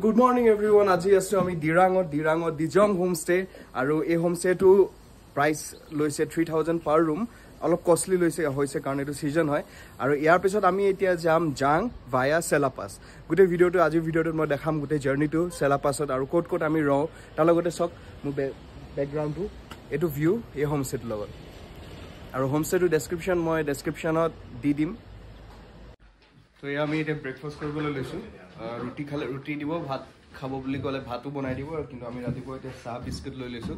Good morning everyone. Aji asu ami Dirangot Dijong homestay aru ei homestay to price loise 3000 per room. Alop costly loise hoise karone to season hoy aru iar pisot ami etia jang via Selapas. Gute video to aji video to moi dekham gute journey to Selapasot aru kot ami ro talogote sok mu background to etu view ei homestay logot. Aru homestay to description ot di dim. So yeah, আমি এটা breakfast কৰিবলৈ লৈছো ৰুটি খালে ৰুটি দিব ভাত খাব বুলি ক'লে ভাতও বনাই দিব আৰু কিন্তু আমি ৰাতিপুৱা এটা চাহ বিস্কুট লৈ লৈছো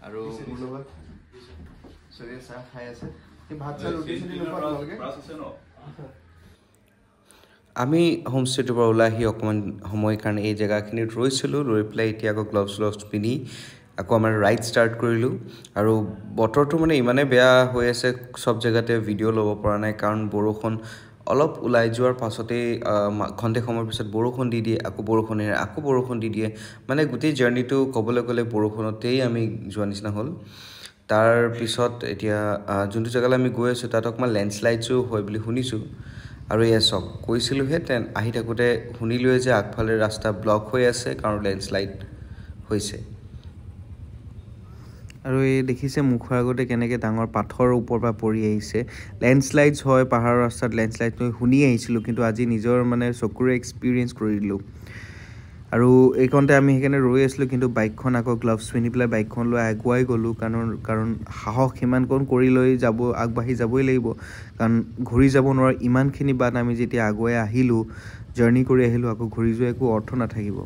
আৰু মুলবা সৰি চাহ খাই আছে কি ভাত চাহ ৰুটি চলি নোপোৱা লাগে আমি হোমষ্টেটোৰ পৰা ওলাই অকমান সময় কাৰণে এই জায়গাখিনিত ৰৈছিলো ৰৈ প্লাই এতিয়া আকৌ গ্লভছ পিনি আকৌ আমাৰ ৰাইড ষ্টাৰ্ট কৰিলো আৰু বতৰটো মানে ইমানে বেয়া হৈ আছে সব জায়গাতে ভিডিও ল'ব পৰা নাই কাৰণ বৰষুণ অলপ উলাই যোৱাৰ পাছতে ঘন্টে সময়ৰ পিছত বৰষুণ দি দিয়ে আকৌ বৰষুণ দি দিয়ে মানে গোটেই জাৰ্নিটো কবলৈ গলে বৰষুণতেই আমি যোৱা নিচিনা হল তাৰ পিছত এতিয়া যোনটো জায়গালৈ আমি গৈ আছো তাত অকমান লেন্ডস্লাইডছো হয় বুলি শুনিছো আৰু এসক কৈছিলো হেতেন আহি থাকোতে শুনিলো যে আগফালে ৰাস্তা ব্লক হৈ আছে কাৰণ লেন্ডস্লাইড হৈছে আৰু এই দেখিছে মুখৰ আগতে কেনেকে ডাঙৰ পাথৰৰ ওপৰ পৰা পৰি আহিছে লেন্ডস্লাইডছ হয় পাহাৰৰ ৰাস্তাত লেন্ডস্লাইড হৈ শুনি আহিছিলো কিন্তু আজি নিজৰ মানে চকুৰে এক্সপেৰিয়েন্স কৰিলো আৰু এইকনতে আমি হেকানে ৰৈ আছিলো কিন্তু বাইকখন আকৌ গ্লভছ পিনি প্লাই বাইকখন লৈ আগুৱাই গলো কাৰণ সাহস হিমান কোন কৰি লৈ যাব আগবাঢ়ি যাবই লাগিব কাৰণ ঘূৰি যাব নোৱাৰা ইমানখিনি বাট আমি যেতিয়া আগুৱাই আহিলো জাৰ্নি কৰি আহিলো আকৌ ঘূৰি যোৱা একো অৰ্থ নাথাকিব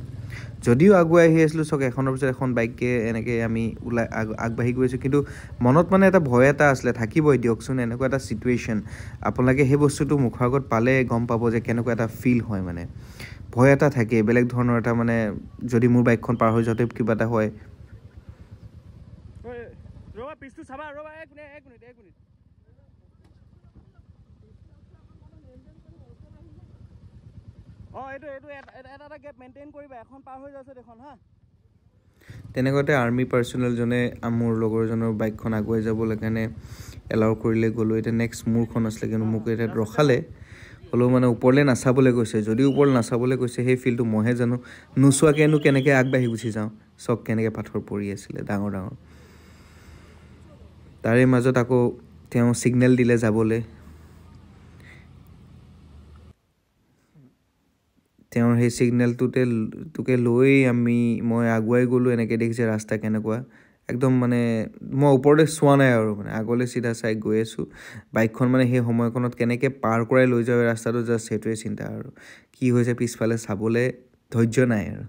যদিও আগুৱাই আহি আছিলো সক এখনৰ পিছত এখন বাইকে এনেকে আমি আগবাঢ়ি গৈছো কিন্তু মনত মানে এটা ভয় এটা আসলে থাকিবই দিয়কচোন এনেকুৱা এটা সিচুৱেচন আপোনালোকে হে বস্তুটো মুখৰ আগত পালে গম পাব যে কেনেকুৱা এটা ফিল হয় মানে ভয় এটা থাকে বেলেগ ধৰণৰ এটা মানে যদি মোৰ বাইকখন পাৰ হৈ যাতে কিবা এটা হয় ৰবা পিছটো চাবা ৰবা এক মিনিট এটা গেপ মেইনটেইন কৰিবা এখন পাৰ হৈ যাছে দেখোন হা তেনেকতে আৰ্মি পাৰ্সোনেল জনে মোৰ লগৰজনৰ বাইকখন আগুৱাই যাবলৈ কাৰণে এলাউ কৰিলে গলো এটা নেক্সট মোৰখন আসলে কিন্তু মোক এটা ৰখালে হলো মানে ওপৰলে নাচাবলৈ গৈছে যদি ওপৰ নাচাবলৈ গৈছে সেই ফিলটো মহে জানো নুসুৱাকেনো কেনেকে আগবাঢ়ি গুচি যাও সক কেনেকে পাথৰ পৰি আছিল ডাঙৰ তাৰে মাজত আকৌ তেওঁ সিগনেল দিলে যাবলৈ তেওঁৰ সেই সিগনেলটোকে লৈ মই আগুৱাই গলো এনেকে দেখিছে ৰাস্তা কেনেকুৱা একদম মানে মই ওপৰতে সোৱা নাই আৰু মানে আগলৈ সিধা চাই গৈ আছো বাইকখন মানে সেই সময়খনত কেনেকে পাৰ কৰাই লৈ যাও ৰাস্তাটো জাস্ট সেটোৱে চিন্তা আৰু কি হৈছে পিছফালে চাবলে ধৈৰ্য নাই আৰু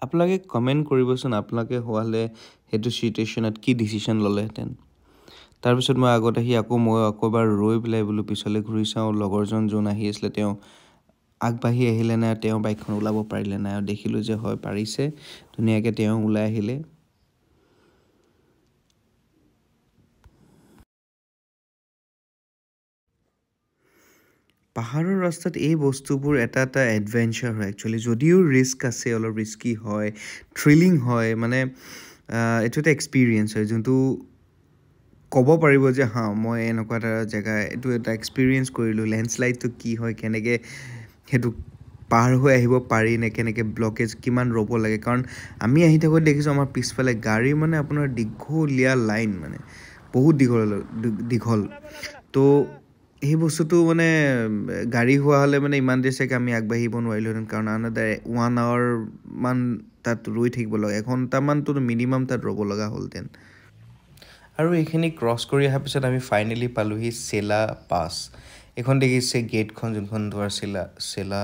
আপোনালোকে কমেন্ট কৰিবচোন আপোনালোকে হোৱালে হেতু সিচুৱেচনত কি ডিসিশন ললেহেতেন তাৰ পিছত মই আগত আহি আকৌ এবাৰ ৰৈ পেলাই বলো পিছলে ঘূৰি চাও লগৰজন যোন আহি আছিল তেওঁ আগবাঢ়ি আহিলে না তেওঁ বাইকখন উলাব পাৰিলে না দেখিলো যে হয় পাৰিছে ধুনিয়াকে তেওঁ উলাই আহিলে পাহাৰৰ ৰাস্তাত এই বস্তুবোৰ এটা এডভেঞ্চাৰ হয় একচুয়ালি যদিও ৰিস্ক আছে অলপ ৰিস্কি হয় থ্ৰিলিং হয় মানে এটো এটা এক্সপেৰিয়েন্স হয় যোনটো কব পাৰিব যে হা মই এনেকুৱা এটা জায়গা এটো এটা এক্সপেৰিয়েন্স কৰিলো লেন্ডস্লাইডটো কি হয় কেনেকে হেতু পাৰ হৈ আহিব পাৰি নে কেনেকে ব্লকেজ কিমান ৰব লাগে কাৰণ আমি আহি থাকো দেখিছো আমাৰ পিছফালে গাড়ী মানে আপোনাৰ দীঘলীয়া লাইন মানে বহুত দীঘল তো এই বস্তুটো মানে গাড়ী হোৱা হলে মানে ইমান দেৰিছে আমি আগবাঢ়িব নোৱাৰিলোহেঁতেন কাৰণ আনদাৰ 1 আৱাৰ মান তাত ৰৈ থাকিব লাগে এঘণ্টামান তো মিনিমাম তাত ৰব লগা হলতেন আৰু এইখিনি ক্ৰস কৰি অহাৰ পিছত আমি ফাইনালি পালোহি সেলা পাস এখন দেখিছে গেটখন যোনখন দুৱাৰ সেলা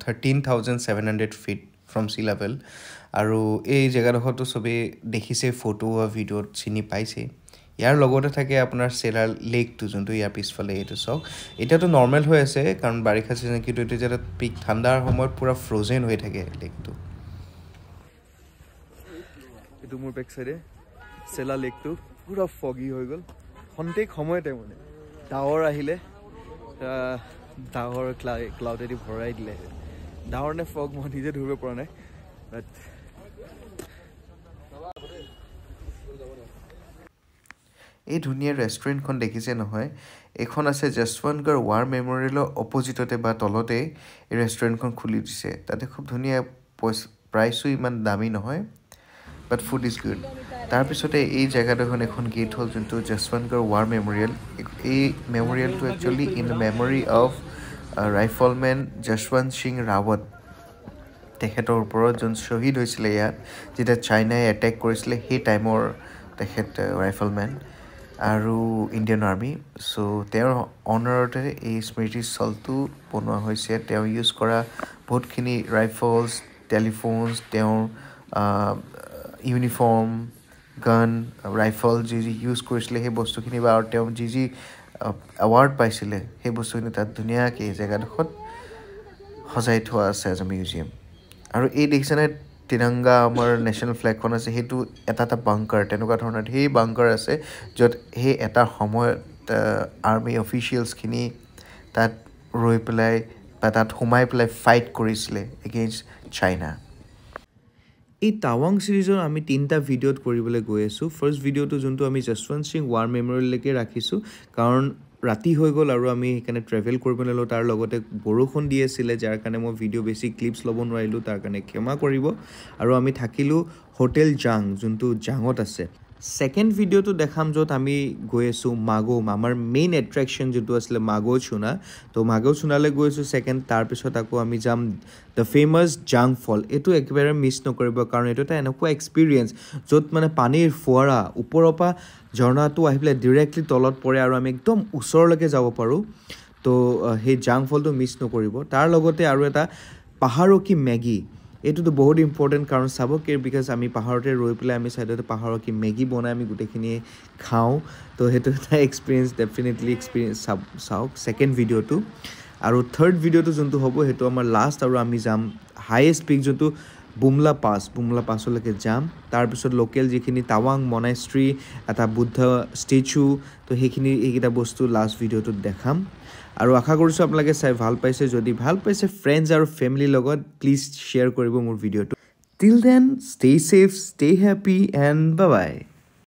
13700 ফিট ফ্ৰম সি লেভেল আৰু এই জায়গাডোখৰটো সবে দেখিছে ফটো আৰু ভিডিঅ'ত চিনি পাইছে ইয়াৰ লগতে থাকে আপোনাৰ সেলাৰ লেকটো যোনটো ইয়াৰ পিছফালে এইটো সক এতিয়াটো নৰ্মেল হৈ আছে কাৰণ বাৰিষা সিজন কিন্তু এটা যেটা পিক ঠাণ্ডাৰ সময়ত পুৰা ফ্ৰোজেন হৈ থাকে লেকটো এটো মোৰ বেক সাইডে সেলা লেকটো পুৰা ফগি হৈ গল খন্তেক সময়তে মানে ডাৱৰ আহিলে ডাৱৰ ক্লাউডেদি ভৰাই দিলে ডাৱৰ নে ফগ মই নিজে ধৰিব পৰা নাই বাট এই ধুনীয়া ৰেষ্টুৰেণ্টখন দেখিছে নহয় এখন আছে যশৱন্তগড় ৱাৰ মেমৰিয়েলৰ অপজিটতে বা তলতে এই ৰেষ্টুৰেণ্টখন খুলি দিছে তাতে খুব ধুনীয়া প্ৰাইচো ইমান দামী নহয় বাট ফুড ইজ গুড তাৰপিছতে এই জেগাডোখন এখন গেট হ'ল যোনটো যশৱন্তগড় ৱাৰ মেমৰিয়েল এই মেমৰিয়েলটো actually in the memory of rifleman Jaswant Singh Rawat তেখেতৰ ওপৰত যোন শ্বহীদ হৈছিলে ইয়াত যেতিয়া চাইনাই এটেক কৰিছিলে সেই টাইমৰ তেখেত ৰাইফলমেন আৰু ইণ্ডিয়ান আৰ্মি চ' তেওঁৰ অনাৰতে এই স্মৃতিস্থলটো বনোৱা হৈছে তেওঁ ইউজ কৰা বহুতখিনি ৰাইফলছ টেলিফোনছ তেওঁৰ ইউনিফৰ্ম গান ৰাইফল যি ইউজ কৰিছিলে সেই বস্তুখিনি বা আৰু তেওঁ যি এৱাৰ্ড পাইছিলে সেই বস্তুখিনি তাত ধুনীয়াকৈ জেগাডোখৰত সজাই থোৱা আছে এজ এ মিউজিয়াম আৰু এই দেখিছেনে তিৰংগা আমাৰ নেশ্যনেল ফ্লেগখন আছে সেইটো এটা বাংকাৰ তেনেকুৱা ধৰণৰ সেই বাংকাৰ আছে য'ত সেই এটা সময়ত আৰ্মি অফিচিয়েলছখিনি তাত ৰৈ পেলাই বা তাত সোমাই পেলাই ফাইট কৰিছিলে এগেইনষ্ট চাইনা এই টাৱাং সিৰিজৰ আমি 3টা ভিডিঅ'ত কৰিবলৈ গৈ আছোঁ ফাৰ্ষ্ট ভিডিঅ'টো যোনটো আমি যশৱন্ত সিং ৱাৰ মেমৰিয়েললৈকে ৰাখিছোঁ কাৰণ ৰাতি হৈ গ'ল আৰু আমি সেইকাৰণে ট্ৰেভেল কৰিব ল'লোঁ তাৰ লগতে বৰষুণ দি আছিলে যাৰ কাৰণে মই ভিডিঅ' বেছি ক্লিপছ ল'ব নোৱাৰিলোঁ তাৰ কাৰণে ক্ষমা কৰিব আৰু আমি থাকিলোঁ হোটেল জাং যোনটো জাঙত আছে ছেকেণ্ড ভিডিঅ'টো দেখাম য'ত আমি গৈ আছোঁ মাগোম আমাৰ মেইন এট্ৰেকশ্যন যোনটো আছিলে মাগো চুনা তো মাগো চুনালৈ গৈ আছোঁ ছেকেণ্ড তাৰপিছত আকৌ আমি যাম দ্য ফেমাছ জাং ফল এইটো একেবাৰে মিছ নকৰিব কাৰণ এইটো এটা এনেকুৱা এক্সপিৰিয়েঞ্চ য'ত মানে পানীৰ ফোৱাৰা ওপৰৰ পৰা ঝৰ্ণাটো আহি পেলাই ডিৰেক্টলি তলত পৰে আৰু আমি একদম ওচৰলৈকে যাব পাৰোঁ তো সেই জাং ফলটো মিছ নকৰিব তাৰ লগতে আৰু এটা পাহাৰকী মেগী এইটোতো বহুত ইম্পৰ্টেণ্ট কাৰণ চাব কিয় বিকজ আমি পাহাৰতে ৰৈ পেলাই আমি চাইডতে পাহাৰকী মেগী বনাই আমি গোটেইখিনিয়ে খাওঁ তো সেইটো এটা এক্সপিৰিয়েঞ্চ ডেফিনেটলি এক্সপিৰিয়েঞ্চ চাওক ছেকেণ্ড ভিডিঅ'টো আৰু থাৰ্ড ভিডিঅ'টো যোনটো হ'ব সেইটো আমাৰ লাষ্ট আৰু আমি যাম হাইয়েষ্ট পিক যোনটো বুমলা পাছলৈকে যাম তাৰপিছত লোকেল যিখিনি টাৱাং মনেষ্ট্ৰী এটা বুদ্ধ ষ্টেচু তো এইকেইটা বস্তু লাষ্ট ভিডিঅ'টোত দেখাম আৰু আশা কৰিছোঁ আপোনালোকে চাই ভাল পাইছে যদি ভাল পাইছে ফ্ৰেণ্ডছ আৰু ফেমিলিৰ লগত প্লিজ শ্বেয়াৰ কৰিব মোৰ ভিডিঅ'টো till then stay safe stay happy and bye by